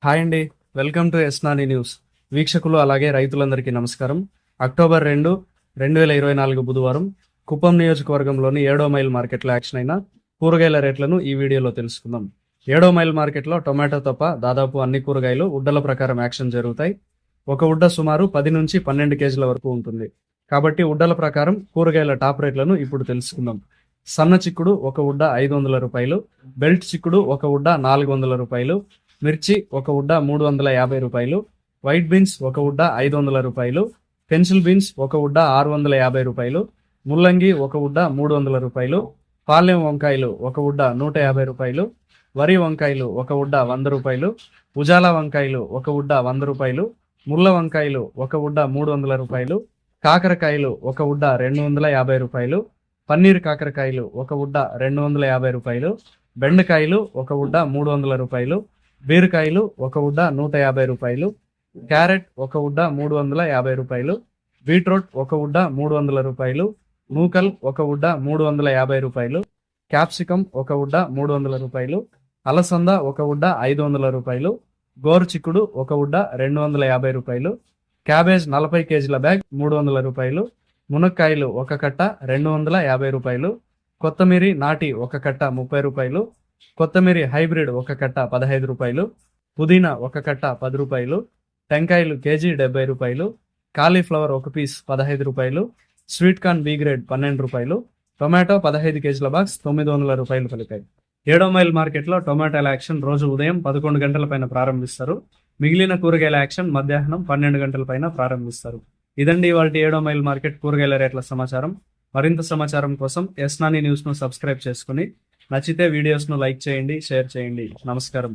Hi అండి. Welcome to ఎస్నాని news. వీక్షకులు అలాగే రైతులందరికీ నమస్కారం. అక్టోబర్ 2, 2024 బుధవారం కుప్పం నియోజకవర్గంలోని 7వ మైల్ మార్కెట్లో యాక్షన్ అయిన కూరగాయల రేట్లను ఈ వీడియోలో తెలుసుకుందాం. 7వ మైల్ మార్కెట్లో టొమాటో తప్ప దాదాపు అన్ని కూరగాయలు ఉడ్డల ప్రకారం యాక్షన్ జరుగుతాయి. ఒక ఉడ్డ సుమారు 10 నుంచి 12 కేజీల వరకు ఉంటుంది. కాబట్టి ఉడ్డల ప్రకారం కూరగాయల టాప్ రేట్లను ఇప్పుడు తెలుసుకుందాం. సన్న చిక్కుడు ఒక ఉడ్డ 500 రూపాయలు, బెల్ట్ చిక్కుడు ఒక ఉడ్డ 400 రూపాయలు, మిర్చి ఒక ఉడ్డ 350 రూపాయలు, వైట్ బీన్స్ ఒక ఉడ్డ 500 రూపాయలు, పెన్సిల్ బీన్స్ ఒక ఉడ్డ 650 రూపాయలు, ముల్లంగి ఒక ఉడ్డ 300 రూపాయలు, పాలెం వంకాయలు ఒక ఉడ్డ 150 రూపాయలు, వరి వంకాయలు ఒక ఉడ్డ 100 రూపాయలు, ఉజాల వంకాయలు ఒక ఉడ్డ 100 రూపాయలు, ముళ్ళ వంకాయలు ఒక ఉడ్డ 300 రూపాయలు, కాకరకాయలు ఒక ఉడ్డ 250 రూపాయలు, పన్నీర్ కాకరకాయలు ఒక ఉడ్డ 250 రూపాయలు, బెండకాయలు ఒక ఉడ్డ 300 రూపాయలు, బీరకాయలు ఒక ఉడ్డ 150 రూపాయలు, క్యారెట్ ఒక ఉడ్డ 350 రూపాయలు, బీట్రూట్ ఒక ఉడ్డ 300 రూపాయలు, నూకల్ ఒక ఉడ్డ 350 రూపాయలు, క్యాప్సికం ఒక ఉడ్డ 300 రూపాయలు, అలసంద ఒక ఉడ్డ 500 రూపాయలు, గోరు చిక్కుడు ఒక ఉడ్డ 250 రూపాయలు, క్యాబేజ్ 40 కేజీల బ్యాగ్ 300 రూపాయలు, మునక్కాయలు ఒక కట్ట 250 రూపాయలు, కొత్తమీరి నాటి ఒక కట్ట 30 రూపాయలు, కొత్తమీరి హైబ్రిడ్ ఒక కట్ట 15 రూపాయలు, పుదీనా ఒక కట్ట 10 రూపాయలు, టెంకాయలు కేజీ 70 రూపాయలు, కాలీఫ్లవర్ ఒక పీస్ 15 రూపాయలు, స్వీట్ కార్న్ బి గ్రేడ్ 12 రూపాయలు, టొమాటో 15 కేజీల బాక్స్ 900 రూపాయలు పలికాయి. 7వ మైల్ మార్కెట్లో టొమాటోల యాక్షన్ రోజు ఉదయం 11 గంటల పైన ప్రారంభిస్తారు. మిగిలిన కూరగాయల యాక్షన్ మధ్యాహ్నం 12 గంటల పైన ప్రారంభిస్తారు. ఇదండి వాటి 7వ మైల్ మార్కెట్ కూరగాయల రేట్ల సమాచారం. మరింత సమాచారం కోసం ఎస్నాని న్యూస్ను సబ్స్క్రైబ్ చేసుకుని నచ్చితే వీడియోస్ను లైక్ చేయండి, షేర్ చేయండి. నమస్కారం.